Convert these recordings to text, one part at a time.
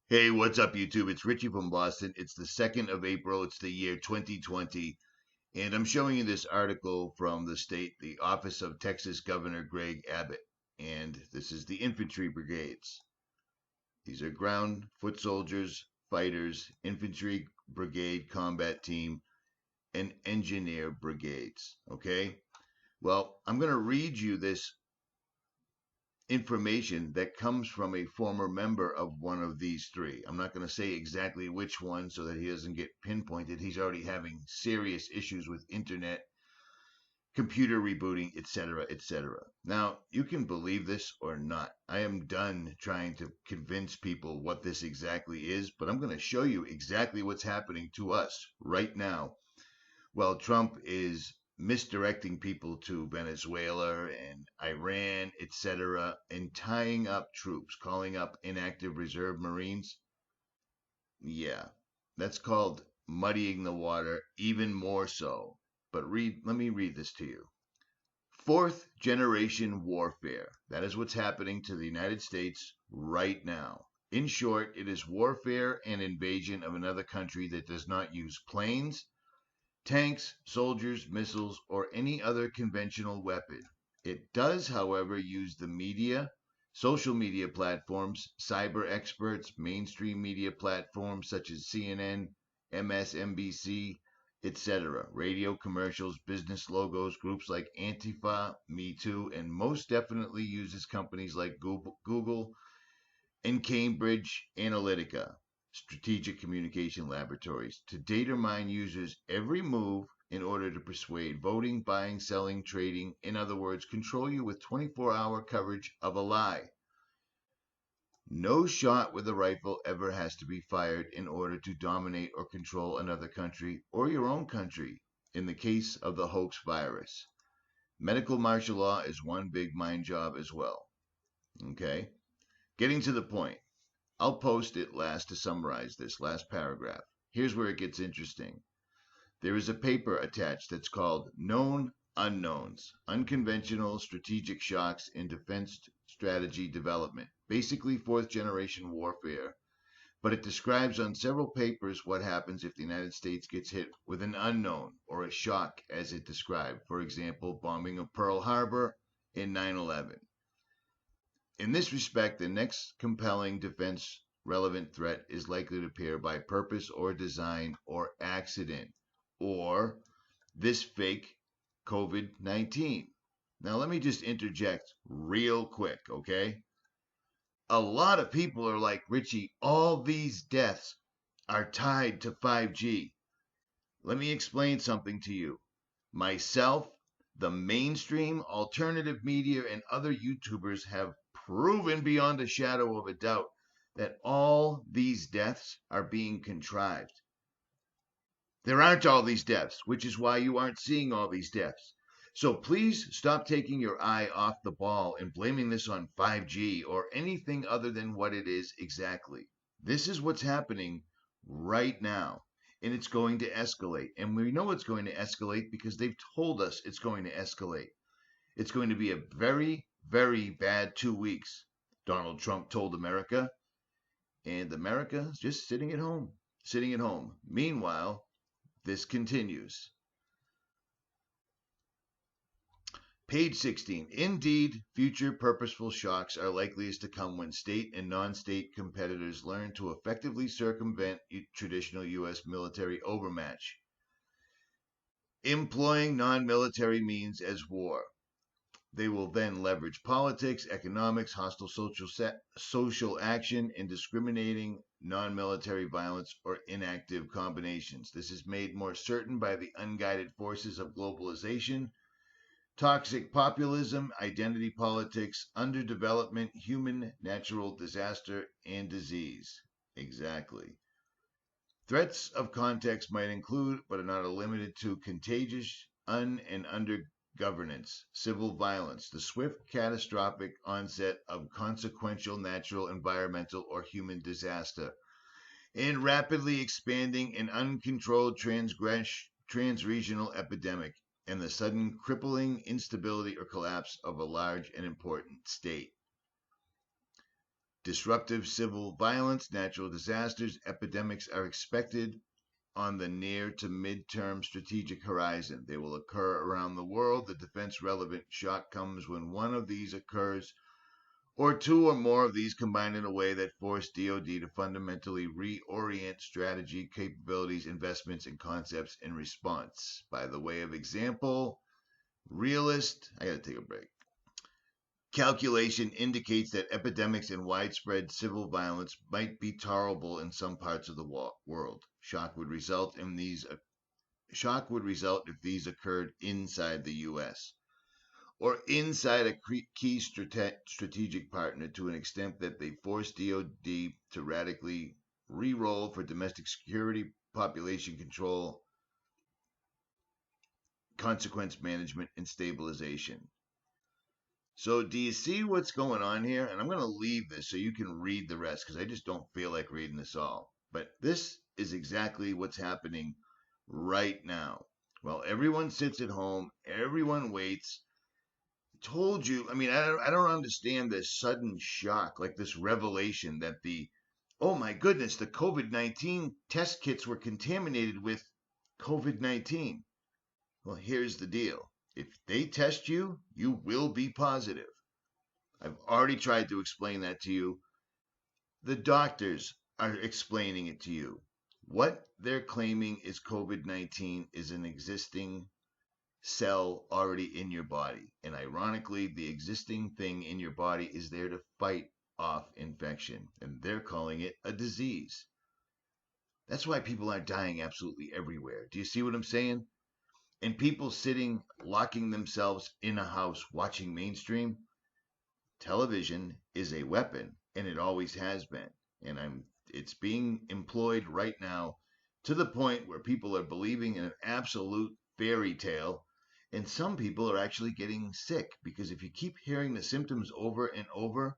Hey, what's up, YouTube? It's Richie from Boston. It's the 2nd of April. It's the year 2020. And I'm showing you this article from the Office of Texas Governor Greg Abbott. And this is the infantry brigades. These are ground, foot soldiers, fighters, infantry brigade combat team, and engineer brigades. Okay? Well, I'm going to read you this information that comes from a former member of one of these three. I'm not going to say exactly which one so that he doesn't get pinpointed. He's already having serious issues with internet, computer rebooting, etc., etc. Now, you can believe this or not. I am done trying to convince people what this exactly is, but I'm going to show you exactly what's happening to us right now while Trump is misdirecting people to Venezuela and Iran, etc., and tying up troops, calling up inactive reserve Marines. Yeah, that's called muddying the water even more so. But let me read this to you. Fourth generation warfare. That is what's happening to the United States right now. In short, it is warfare and invasion of another country that does not use planes, tanks, soldiers, missiles, or any other conventional weapon. It does, however, use the media, social media platforms, cyber experts, mainstream media platforms such as CNN, MSNBC, etc., radio commercials, business logos, groups like Antifa, Me Too, and most definitely uses companies like Google and Cambridge Analytica, strategic communication laboratories, to data mine users' every move in order to persuade voting, buying, selling, trading, in other words, control you with 24-hour coverage of a lie. No shot with a rifle ever has to be fired in order to dominate or control another country or your own country in the case of the hoax virus. Medical martial law is one big mind job as well. Okay? Getting to the point. I'll post it last to summarize this last paragraph. Here's where it gets interesting. There is a paper attached that's called Known Unknowns Unconventional Strategic Shocks in Defense Strategy Development, basically fourth generation warfare. But it describes on several papers what happens if the United States gets hit with an unknown or a shock, as it described. For example, bombing of Pearl Harbor in 9/11. In this respect, the next compelling defense relevant threat is likely to appear by purpose or design or accident, or this fake COVID 19. Now, let me just interject real quick, okay? A lot of people are like, Richie, all these deaths are tied to 5G. Let me explain something to you. Myself, the mainstream, alternative media, and other YouTubers have proven beyond a shadow of a doubt that all these deaths are being contrived. There aren't all these deaths, which is why you aren't seeing all these deaths. So please stop taking your eye off the ball and blaming this on 5G or anything other than what it is exactly. This is what's happening right now. And it's going to escalate. And we know it's going to escalate because they've told us it's going to escalate. It's going to be a very, very bad 2 weeks, Donald Trump told America. And America is just sitting at home, sitting at home. Meanwhile, this continues. Page 16. Indeed, future purposeful shocks are likeliest to come when state and non-state competitors learn to effectively circumvent traditional U.S. military overmatch, employing non-military means as war. They will then leverage politics, economics, hostile social action, and discriminating non-military violence or inactive combinations. This is made more certain by the unguided forces of globalization, toxic populism, identity politics, underdevelopment, human natural disaster, and disease. Exactly. Threats of context might include, but are not limited to, contagious, and under governance, civil violence, the swift, catastrophic onset of consequential natural, environmental, or human disaster, and rapidly expanding and uncontrolled transregional epidemic, and the sudden crippling instability or collapse of a large and important state. Disruptive civil violence, natural disasters, epidemics are expected on the near to mid-term strategic horizon. They will occur around the world. The defense-relevant shock comes when one of these occurs or two or more of these combine in a way that force DoD to fundamentally reorient strategy, capabilities, investments, and concepts in response. By the way of example, I gotta take a break. Calculation indicates that epidemics and widespread civil violence might be tolerable in some parts of the world. Shock would result if these occurred inside the U.S. or inside a key strategic partner to an extent that they force DoD to radically re-roll for domestic security, population control, consequence management, and stabilization. So do you see what's going on here? And I'm going to leave this so you can read the rest because I just don't feel like reading this all. But this is exactly what's happening right now. While everyone sits at home, everyone waits. Told you, I mean, I don't understand this sudden shock, like this revelation that oh my goodness, the COVID-19 test kits were contaminated with COVID-19. Well, here's the deal. If they test you, you will be positive. I've already tried to explain that to you. The doctors are explaining it to you. What they're claiming is COVID-19 is an existing cell already in your body. And ironically, the existing thing in your body is there to fight off infection. And they're calling it a disease. That's why people are dying absolutely everywhere. Do you see what I'm saying? And people sitting, locking themselves in a house, watching mainstream television is a weapon, and it always has been. And it's being employed right now to the point where people are believing in an absolute fairy tale. And some people are actually getting sick because if you keep hearing the symptoms over and over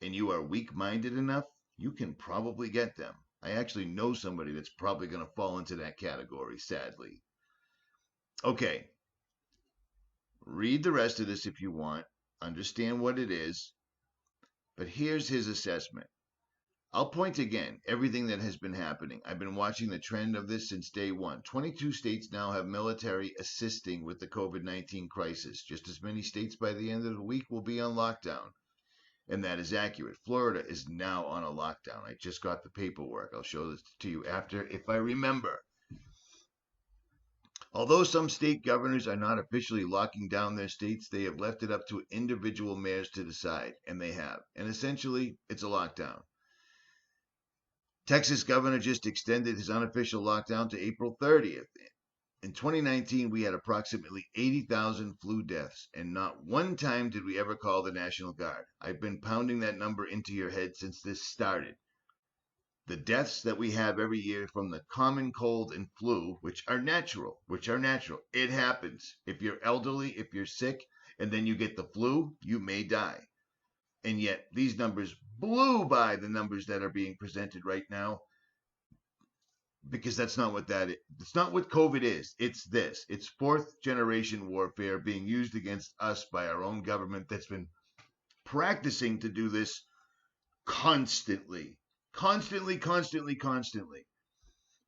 and you are weak-minded enough, you can probably get them. I actually know somebody that's probably going to fall into that category, sadly. Okay, read the rest of this if you want, understand what it is, but here's his assessment. I'll point again everything that has been happening. I've been watching the trend of this since day one. 22 states now have military assisting with the COVID-19 crisis. Just as many states by the end of the week will be on lockdown. And that is accurate. Florida is now on a lockdown. I just got the paperwork. I'll show this to you after if I remember. Although some state governors are not officially locking down their states, they have left it up to individual mayors to decide, and they have. And essentially, it's a lockdown. Texas governor just extended his unofficial lockdown to April 30th. In 2019, we had approximately 80,000 flu deaths, and not one time did we ever call the National Guard. I've been pounding that number into your head since this started. The deaths that we have every year from the common cold and flu, which are natural. It happens. If you're elderly, if you're sick, and then you get the flu, you may die. And yet these numbers blew by the numbers that are being presented right now because that's not what that is. It's not what COVID is. It's this. It's fourth generation warfare being used against us by our own government that's been practicing to do this constantly. Constantly.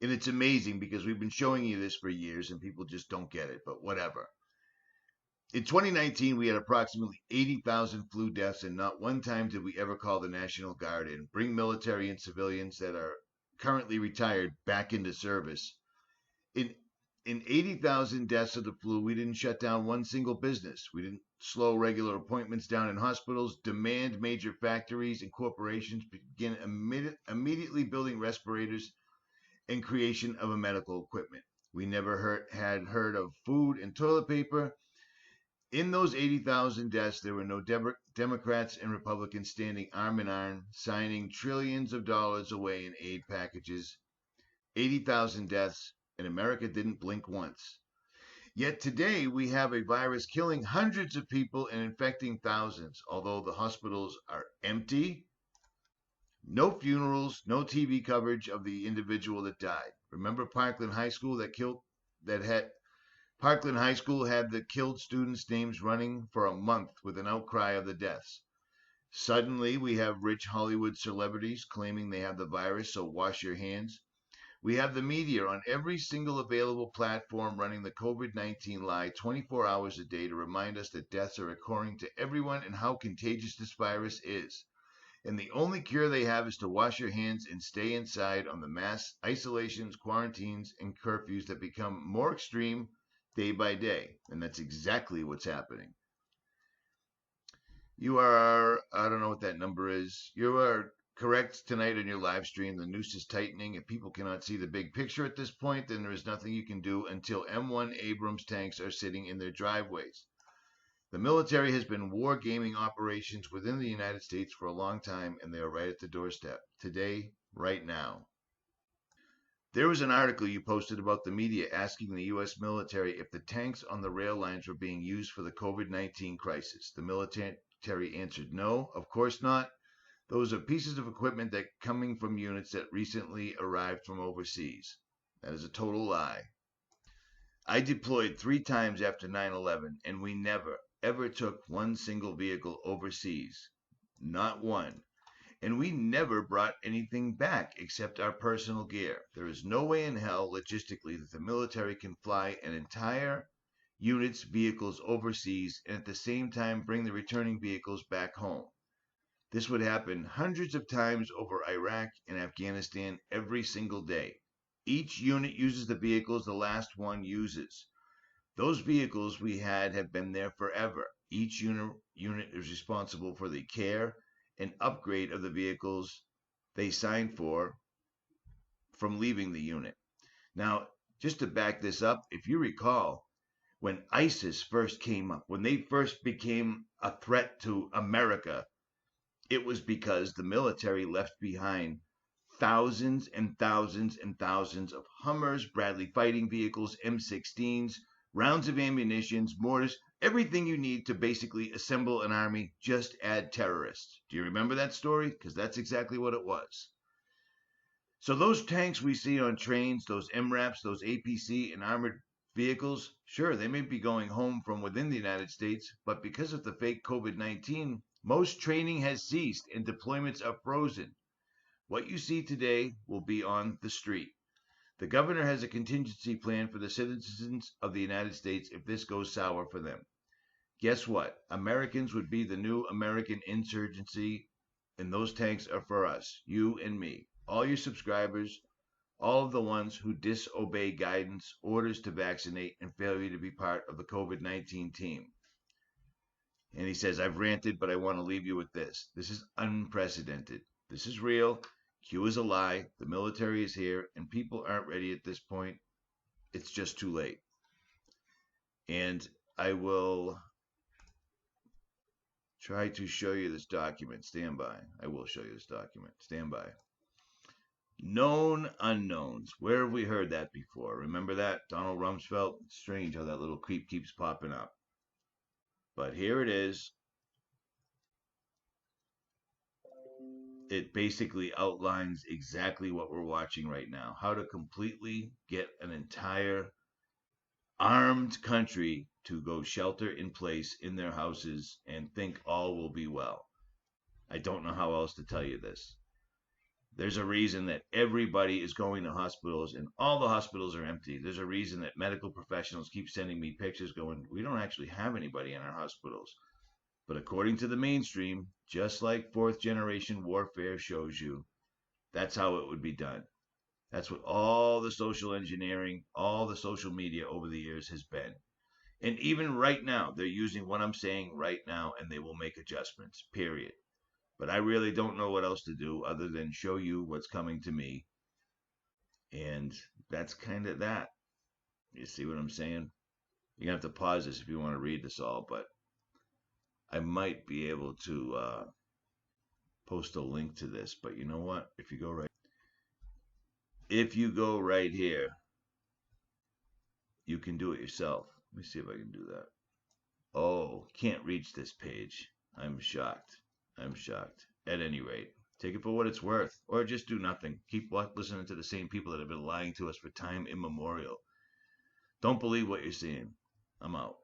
And it's amazing because we've been showing you this for years and people just don't get it, but whatever. In 2019, we had approximately 80,000 flu deaths, and not one time did we ever call the National Guard and bring military and civilians that are currently retired back into service. In 80,000 deaths of the flu, we didn't shut down one single business. We didn't slow regular appointments down in hospitals, demand major factories and corporations begin immediately building respirators and creation of a medical equipment. We never had heard of food and toilet paper. In those 80,000 deaths, there were no Democrats and Republicans standing arm in arm, signing trillions of dollars away in aid packages. 80,000 deaths, and America didn't blink once. Yet today, we have a virus killing hundreds of people and infecting thousands. Although the hospitals are empty, no funerals, no TV coverage of the individual that died. Remember Parkland High School Parkland High School had the killed students' names running for a month with an outcry of the deaths. Suddenly, we have rich Hollywood celebrities claiming they have the virus, so wash your hands. We have the media on every single available platform running the COVID-19 lie 24 hours a day to remind us that deaths are occurring to everyone and how contagious this virus is. And the only cure they have is to wash your hands and stay inside on the mass isolations, quarantines, and curfews that become more extreme day by day. And that's exactly what's happening. You are, I don't know what that number is. You are correct tonight on your live stream. The noose is tightening. If people cannot see the big picture at this point, then there is nothing you can do until M1 Abrams tanks are sitting in their driveways. The military has been war gaming operations within the United States for a long time, and they are right at the doorstep. Today, right now. There was an article you posted about the media asking the U.S. military if the tanks on the rail lines were being used for the COVID-19 crisis. The military answered no, of course not. Those are pieces of equipment that coming from units that recently arrived from overseas. That is a total lie. I deployed 3 times after 9/11, and we never, ever took one single vehicle overseas. Not one. And we never brought anything back except our personal gear. There is no way in hell, logistically, that the military can fly an entire unit's vehicles overseas and at the same time bring the returning vehicles back home. This would happen hundreds of times over Iraq and Afghanistan every single day. Each unit uses the vehicles the last one uses. Those vehicles we had have been there forever. Each unit is responsible for the care and upgrade of the vehicles they signed for from leaving the unit. Now, just to back this up, if you recall, when ISIS first came up, when they first became a threat to America, it was because the military left behind thousands and thousands and thousands of Hummers, Bradley fighting vehicles, M16s, rounds of ammunition, mortars, everything you need to basically assemble an army, just add terrorists. Do you remember that story? Because that's exactly what it was. So those tanks we see on trains, those MRAPs, those APC and armored vehicles, sure, they may be going home from within the United States, but because of the fake COVID-19, most training has ceased and deployments are frozen. What you see today will be on the street. The governor has a contingency plan for the citizens of the United States if this goes sour for them. Guess what? Americans would be the new American insurgency, and those tanks are for us, you and me, all your subscribers, all of the ones who disobey guidance, orders to vaccinate, and failure to be part of the COVID-19 team. And he says, I've ranted, but I want to leave you with this. This is unprecedented. This is real. Q is a lie. The military is here, and people aren't ready at this point. It's just too late. And I will try to show you this document. Stand by. I will show you this document. Stand by. Known unknowns. Where have we heard that before? Remember that? Donald Rumsfeld? It's strange how that little creep keeps popping up. But here it is. It basically outlines exactly what we're watching right now. How to completely get an entire armed country to go shelter in place in their houses and think all will be well. I don't know how else to tell you this. There's a reason that everybody is going to hospitals and all the hospitals are empty. There's a reason that medical professionals keep sending me pictures going, we don't actually have anybody in our hospitals. But according to the mainstream, just like fourth generation warfare shows you, that's how it would be done. That's what all the social engineering, all the social media over the years has been. And even right now, they're using what I'm saying right now, and they will make adjustments, period. But I really don't know what else to do other than show you what's coming to me. And that's kind of that. You see what I'm saying? You're going to have to pause this if you want to read this all, but I might be able to post a link to this. But you know what? If you go right here, you can do it yourself. Let me see if I can do that. Oh, can't reach this page. I'm shocked. At any rate, take it for what it's worth, or just do nothing. Keep listening to the same people that have been lying to us for time immemorial. Don't believe what you're seeing. I'm out.